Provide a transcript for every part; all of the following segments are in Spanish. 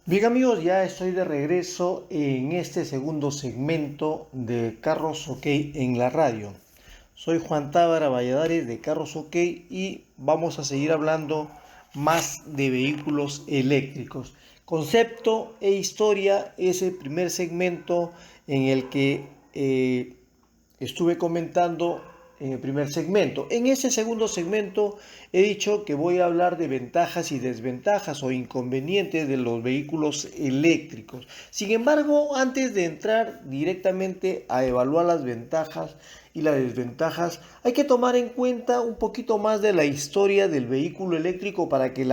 Bien amigos, ya estoy de regreso en este segundo segmento de Carros OK en la radio. Soy Juan Tábara Valladares de Carros OK y vamos a seguir hablando más de vehículos eléctricos. Concepto e historia es el primer segmento en el que estuve comentando en el primer segmento. En ese segundo segmento he dicho que voy a hablar de ventajas y desventajas o inconvenientes de los vehículos eléctricos. Sin embargo, antes de entrar directamente a evaluar las ventajas y las desventajas, hay que tomar en cuenta un poquito más de la historia del vehículo eléctrico para que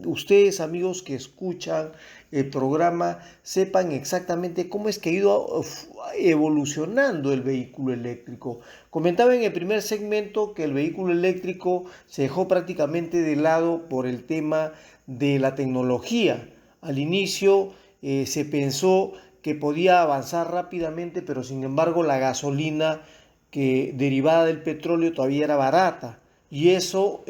ustedes, amigos que escuchan el programa, sepan exactamente cómo es que ha ido evolucionando el vehículo eléctrico. Comentaba en el primer segmento que el vehículo eléctrico se dejó prácticamente de lado por el tema de la tecnología. Al inicio se pensó que podía avanzar rápidamente, pero sin embargo la gasolina que derivada del petróleo todavía era barata y eso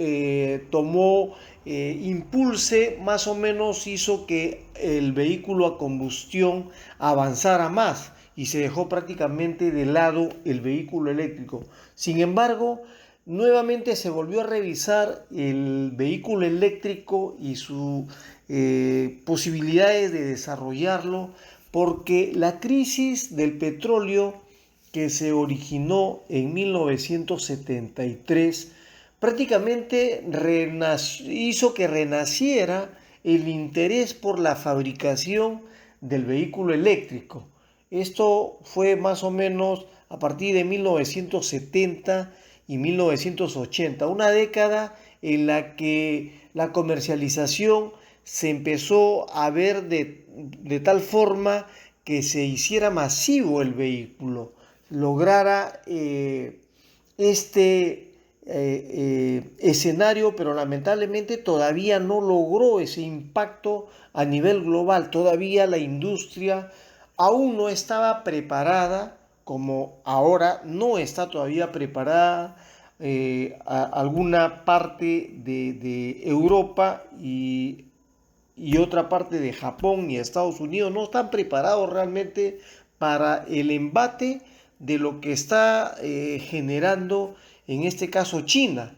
tomó impulse, más o menos hizo que el vehículo a combustión avanzara más y se dejó prácticamente de lado el vehículo eléctrico. Sin embargo, nuevamente se volvió a revisar el vehículo eléctrico y sus posibilidades de desarrollarlo porque la crisis del petróleo que se originó en 1973 prácticamente hizo que renaciera el interés por la fabricación del vehículo eléctrico. Esto fue más o menos a partir de 1970 y 1980, una década en la que la comercialización se empezó a ver de tal forma que se hiciera masivo el vehículo, lograra escenario, pero lamentablemente todavía no logró ese impacto a nivel global. Todavía la industria aún no estaba preparada, como ahora no está todavía preparada. Alguna parte de Europa y otra parte de Japón y Estados Unidos no están preparados realmente para el embate de lo que está generando en este caso China,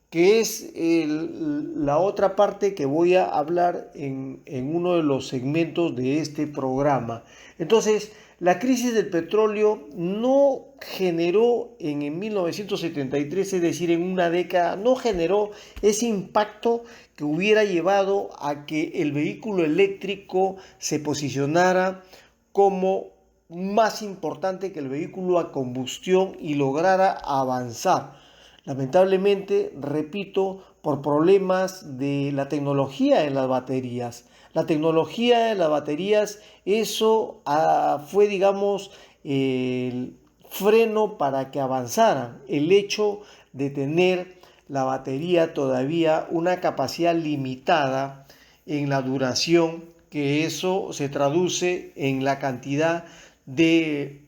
que es la otra parte que voy a hablar en uno de los segmentos de este programa. Entonces, la crisis del petróleo no generó en 1973, es decir, en una década, no generó ese impacto que hubiera llevado a que el vehículo eléctrico se posicionara como más importante que el vehículo a combustión y lograra avanzar. Lamentablemente, repito, por problemas de la tecnología en las baterías. La tecnología en las baterías, eso fue, digamos, el freno para que avanzaran. El hecho de tener la batería todavía una capacidad limitada en la duración, que eso se traduce en la cantidad de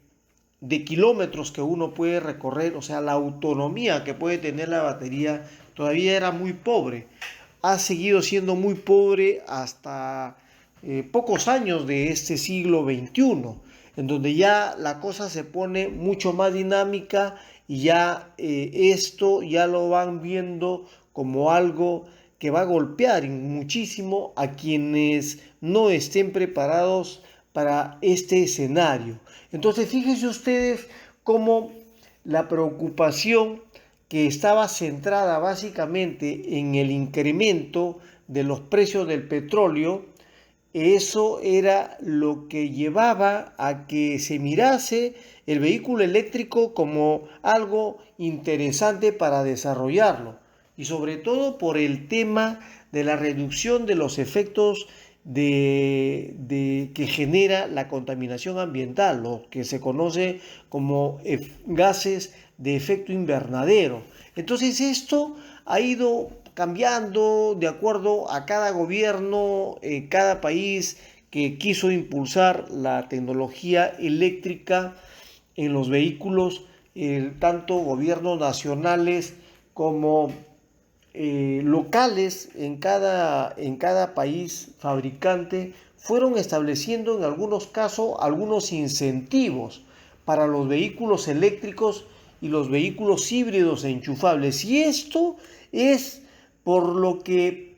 kilómetros que uno puede recorrer, o sea, la autonomía que puede tener la batería todavía era muy pobre. Ha seguido siendo muy pobre hasta pocos años de este siglo XXI, en donde ya la cosa se pone mucho más dinámica y ya esto ya lo van viendo como algo que va a golpear muchísimo a quienes no estén preparados para este escenario. Entonces, fíjense ustedes cómo la preocupación que estaba centrada básicamente en el incremento de los precios del petróleo, eso era lo que llevaba a que se mirase el vehículo eléctrico como algo interesante para desarrollarlo. Y sobre todo por el tema de la reducción de los efectos que genera la contaminación ambiental, lo que se conoce como gases de efecto invernadero. Entonces esto ha ido cambiando de acuerdo a cada gobierno, cada país que quiso impulsar la tecnología eléctrica en los vehículos, tanto gobiernos nacionales como locales en cada país fabricante fueron estableciendo en algunos casos algunos incentivos para los vehículos eléctricos y los vehículos híbridos e enchufables. Y esto es por lo que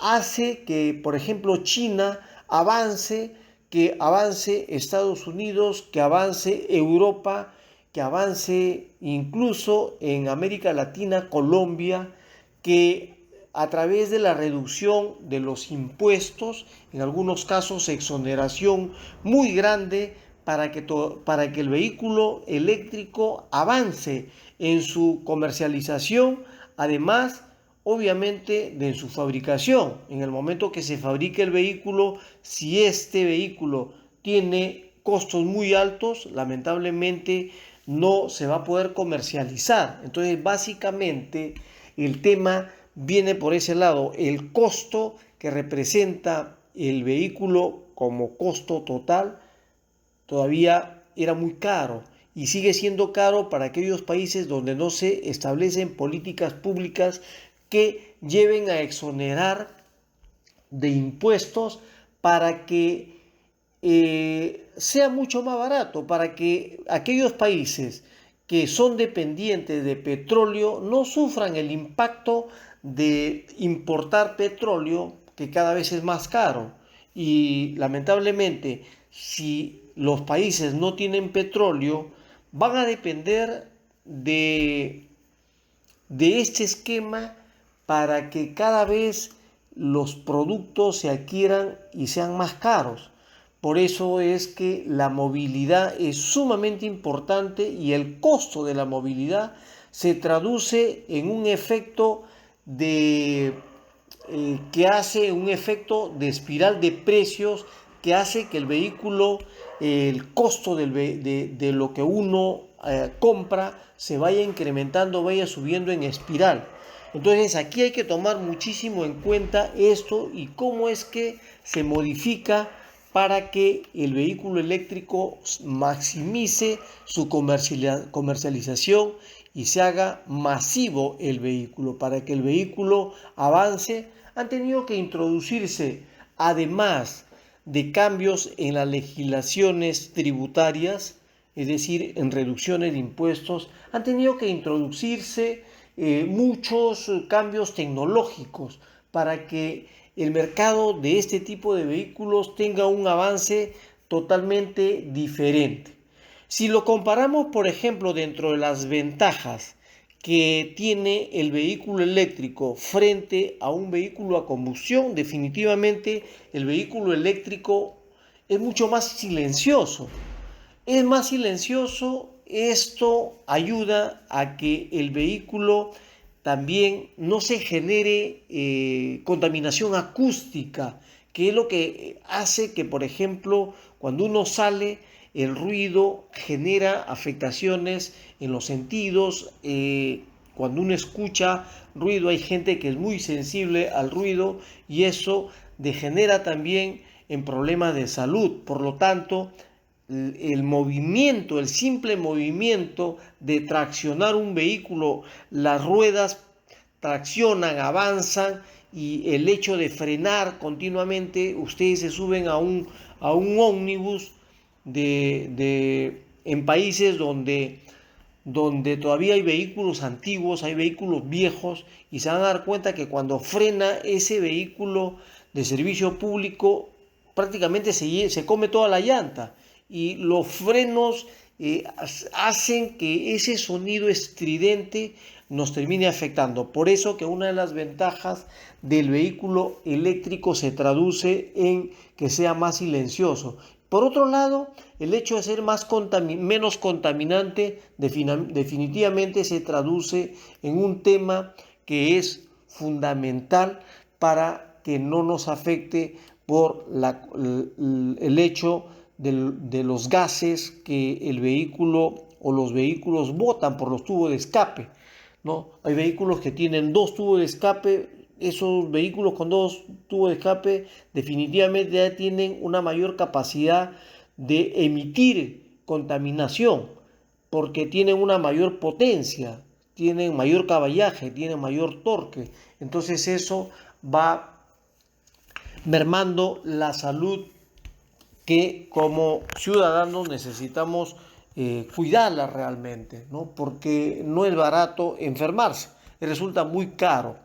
hace que, por ejemplo, China avance, que avance Estados Unidos, que avance Europa, que avance incluso en América Latina, Colombia, que a través de la reducción de los impuestos, en algunos casos exoneración muy grande, para que el vehículo eléctrico avance en su comercialización, además obviamente de su fabricación. En el momento que se fabrique el vehículo, si este vehículo tiene costos muy altos, lamentablemente no se va a poder comercializar. Entonces, básicamente, el tema viene por ese lado, el costo que representa el vehículo como costo total todavía era muy caro y sigue siendo caro para aquellos países donde no se establecen políticas públicas que lleven a exonerar de impuestos para que sea mucho más barato, para que aquellos países que son dependientes de petróleo no sufran el impacto de importar petróleo, que cada vez es más caro. Y lamentablemente, si los países no tienen petróleo, van a depender de este esquema para que cada vez los productos se adquieran y sean más caros. Por eso es que la movilidad es sumamente importante y el costo de la movilidad se traduce en un efecto que hace un efecto de espiral de precios que hace que el vehículo, el costo de lo que uno compra se vaya incrementando, vaya subiendo en espiral. Entonces aquí hay que tomar muchísimo en cuenta esto y cómo es que se modifica para que el vehículo eléctrico maximice su comercialización y se haga masivo el vehículo. Para que el vehículo avance, han tenido que introducirse, además de cambios en las legislaciones tributarias, es decir, en reducciones de impuestos, han tenido que introducirse muchos cambios tecnológicos para que el mercado de este tipo de vehículos tenga un avance totalmente diferente. Si lo comparamos, por ejemplo, dentro de las ventajas que tiene el vehículo eléctrico frente a un vehículo a combustión, definitivamente el vehículo eléctrico es mucho más silencioso. Es más silencioso, esto ayuda a que el vehículo también no se genere contaminación acústica, que es lo que hace que, por ejemplo, cuando uno sale, el ruido genera afectaciones en los sentidos. Cuando uno escucha ruido, hay gente que es muy sensible al ruido y eso degenera también en problemas de salud. Por lo tanto, el movimiento, el simple movimiento de traccionar un vehículo, las ruedas traccionan, avanzan y el hecho de frenar continuamente, ustedes se suben a un ómnibus en países donde todavía hay vehículos antiguos, hay vehículos viejos y se van a dar cuenta que cuando frena ese vehículo de servicio público prácticamente se come toda la llanta y los frenos hacen que ese sonido estridente nos termine afectando. Por eso que una de las ventajas del vehículo eléctrico se traduce en que sea más silencioso. Por otro lado, el hecho de ser menos contaminante definitivamente se traduce en un tema que es fundamental para que no nos afecte por el hecho de los gases que el vehículo o los vehículos botan por los tubos de escape, ¿no? Hay vehículos que tienen dos tubos de escape. Esos vehículos con dos tubos de escape definitivamente ya tienen una mayor capacidad de emitir contaminación porque tienen una mayor potencia, tienen mayor caballaje, tienen mayor torque. Entonces eso va mermando la salud que como ciudadanos necesitamos cuidarla realmente, ¿no? Porque no es barato enfermarse, resulta muy caro.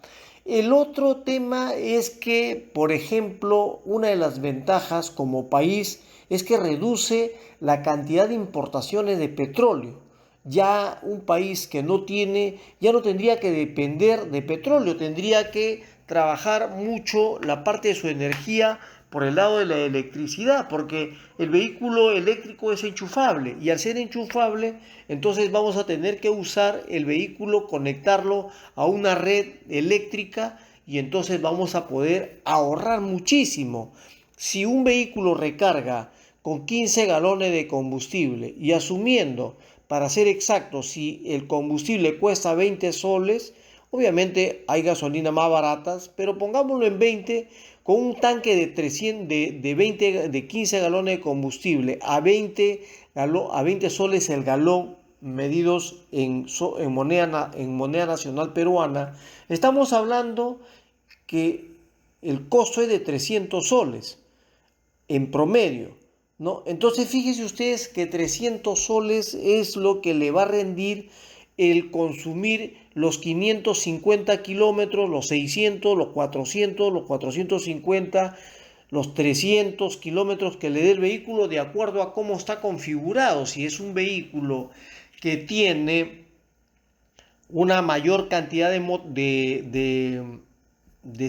El otro tema es que, por ejemplo, una de las ventajas como país es que reduce la cantidad de importaciones de petróleo. Ya un país que no tiene, ya no tendría que depender de petróleo, tendría que trabajar mucho la parte de su energía por el lado de la electricidad, porque el vehículo eléctrico es enchufable y al ser enchufable, entonces vamos a tener que usar el vehículo, conectarlo a una red eléctrica y entonces vamos a poder ahorrar muchísimo. Si un vehículo recarga con 15 galones de combustible y asumiendo, para ser exacto, si el combustible cuesta 20 soles, obviamente hay gasolinas más baratas, pero pongámoslo en 20, con un tanque de 300, de 15 galones de combustible a 20 soles el galón, medidos en moneda nacional peruana, estamos hablando que el costo es de 300 soles en promedio, ¿no? Entonces fíjense ustedes que 300 soles es lo que le va a rendir el consumir los 550 kilómetros, los 600, los 400, los 450, los 300 kilómetros que le dé el vehículo de acuerdo a cómo está configurado. Si es un vehículo que tiene una mayor cantidad de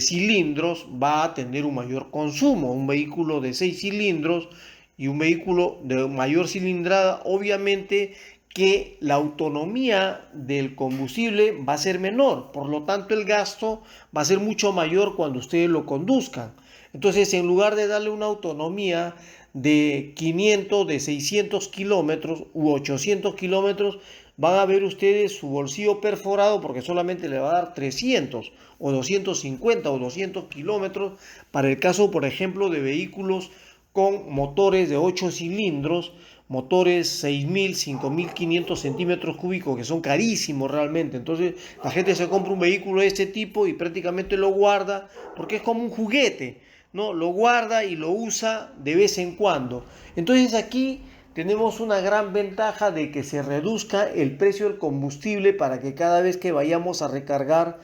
cilindros, va a tener un mayor consumo. Un vehículo de 6 cilindros y un vehículo de mayor cilindrada, obviamente que la autonomía del combustible va a ser menor, por lo tanto el gasto va a ser mucho mayor cuando ustedes lo conduzcan. Entonces, en lugar de darle una autonomía de 500, de 600 kilómetros u 800 kilómetros, van a ver ustedes su bolsillo perforado porque solamente le va a dar 300 o 250 o 200 kilómetros para el caso, por ejemplo, de vehículos con motores de 8 cilindros, motores 6.000, 5.500 centímetros cúbicos, que son carísimos realmente. Entonces la gente se compra un vehículo de este tipo y prácticamente lo guarda porque es como un juguete, ¿no? Lo guarda y lo usa de vez en cuando. Entonces aquí tenemos una gran ventaja de que se reduzca el precio del combustible para que cada vez que vayamos a recargar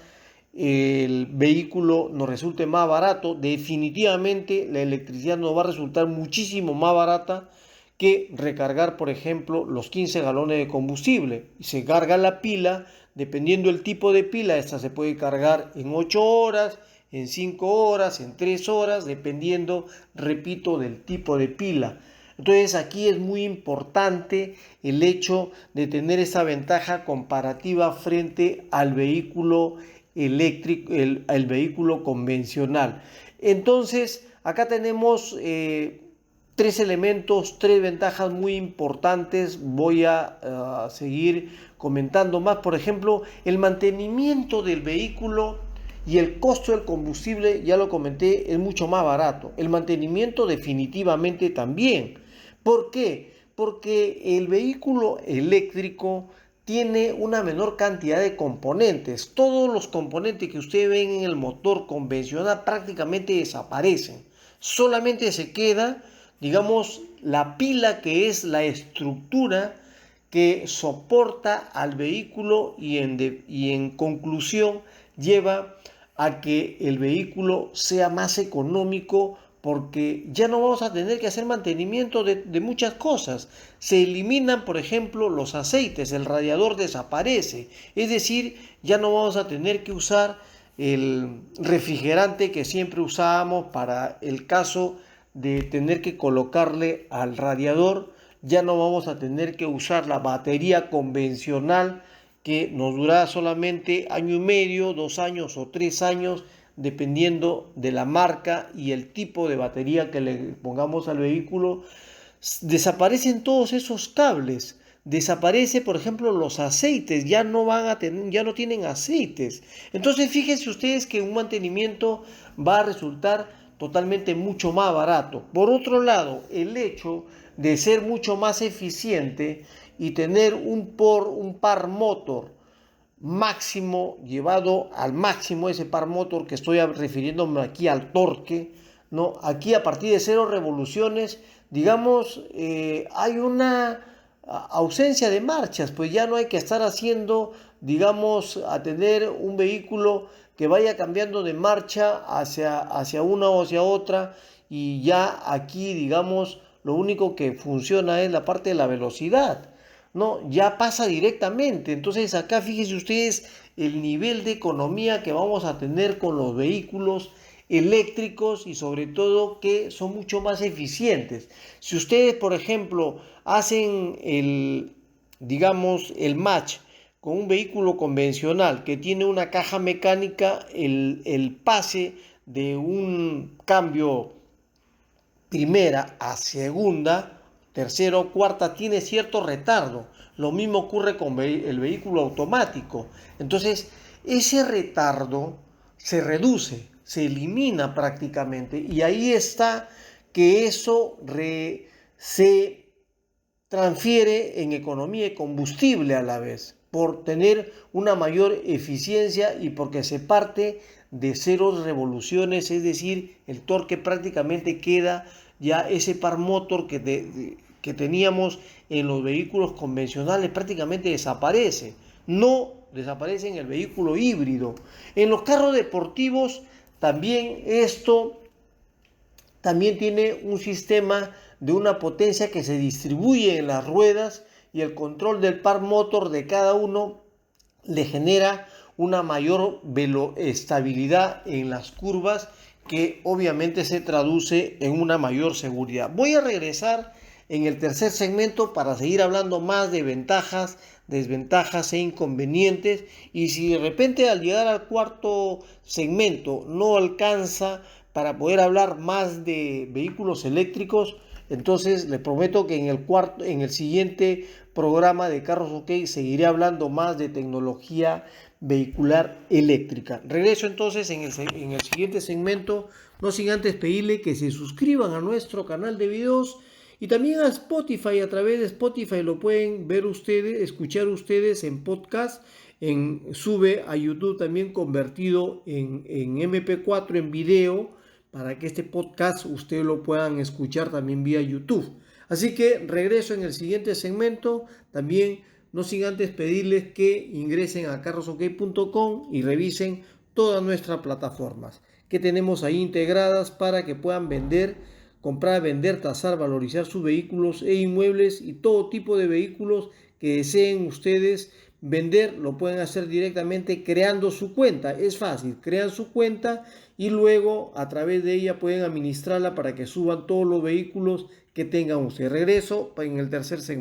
el vehículo nos resulte más barato. Definitivamente la electricidad nos va a resultar muchísimo más barata que recargar, por ejemplo, los 15 galones de combustible. Y se carga la pila, dependiendo del tipo de pila, esta se puede cargar en 8 horas, en 5 horas, en 3 horas, dependiendo, repito, del tipo de pila. Entonces aquí es muy importante el hecho de tener esa ventaja comparativa frente al vehículo eléctrico, el vehículo convencional. Entonces acá tenemos tres elementos, tres ventajas muy importantes. Voy a seguir comentando más. Por ejemplo, el mantenimiento del vehículo y el costo del combustible, ya lo comenté, es mucho más barato. El mantenimiento definitivamente también. ¿Por qué? Porque el vehículo eléctrico tiene una menor cantidad de componentes. Todos los componentes que ustedes ven en el motor convencional prácticamente desaparecen. Solamente se queda, digamos, la pila, que es la estructura que soporta al vehículo y en conclusión lleva a que el vehículo sea más económico, porque ya no vamos a tener que hacer mantenimiento de muchas cosas. Se eliminan, por ejemplo, los aceites, el radiador desaparece, es decir, ya no vamos a tener que usar el refrigerante que siempre usábamos para el caso de tener que colocarle al radiador. Ya no vamos a tener que usar la batería convencional que nos durará solamente año y medio, 2 años o 3 años, dependiendo de la marca y el tipo de batería que le pongamos al vehículo. Desaparecen todos esos cables. Desaparece, por ejemplo, los aceites, ya no van a tener, ya no tienen aceites. Entonces, fíjense ustedes que un mantenimiento va a resultar totalmente mucho más barato. Por otro lado, el hecho de ser mucho más eficiente y tener un par motor máximo, llevado al máximo ese par motor, que estoy refiriéndome aquí al torque, ¿no? Aquí a partir de 0 revoluciones digamos, hay una ausencia de marchas, pues ya no hay que estar haciendo, digamos, a tener un vehículo que vaya cambiando de marcha hacia una o hacia otra, y ya aquí, digamos, lo único que funciona es la parte de la velocidad, ¿no? Ya pasa directamente. Entonces acá fíjense ustedes el nivel de economía que vamos a tener con los vehículos eléctricos, y sobre todo que son mucho más eficientes. Si ustedes, por ejemplo, hacen digamos, el match con un vehículo convencional que tiene una caja mecánica, el pase de un cambio primera a segunda, tercera o cuarta tiene cierto retardo. Lo mismo ocurre con el vehículo automático. Entonces, ese retardo se reduce, se elimina prácticamente, y ahí está que eso se transfiere en economía de combustible a la vez, por tener una mayor eficiencia y porque se parte de ceros revoluciones, es decir, el torque prácticamente queda, ya ese par motor que teníamos en los vehículos convencionales prácticamente desaparece. No desaparece en el vehículo híbrido. En los carros deportivos también esto también tiene un sistema de una potencia que se distribuye en las ruedas, y el control del par motor de cada uno le genera una mayor estabilidad en las curvas, que obviamente se traduce en una mayor seguridad. Voy a regresar en el tercer segmento para seguir hablando más de ventajas, desventajas e inconvenientes, y si de repente al llegar al cuarto segmento no alcanza para poder hablar más de vehículos eléctricos, entonces les prometo que en el siguiente programa de Carros OK seguiré hablando más de tecnología vehicular eléctrica. Regreso entonces en el siguiente segmento, no sin antes pedirle que se suscriban a nuestro canal de videos y también a Spotify. A través de Spotify lo pueden ver ustedes, escuchar ustedes en podcast, sube a YouTube también convertido en MP4, en video, para que este podcast ustedes lo puedan escuchar también vía YouTube. Así que regreso en el siguiente segmento, también no sin antes pedirles que ingresen a carrosok.com y revisen todas nuestras plataformas que tenemos ahí integradas para que puedan vender, comprar, vender, tasar, valorizar sus vehículos e inmuebles, y todo tipo de vehículos que deseen ustedes vender lo pueden hacer directamente creando su cuenta. Es fácil, crean su cuenta y luego a través de ella pueden administrarla para que suban todos los vehículos que tengan ustedes. Regreso en el tercer segmento.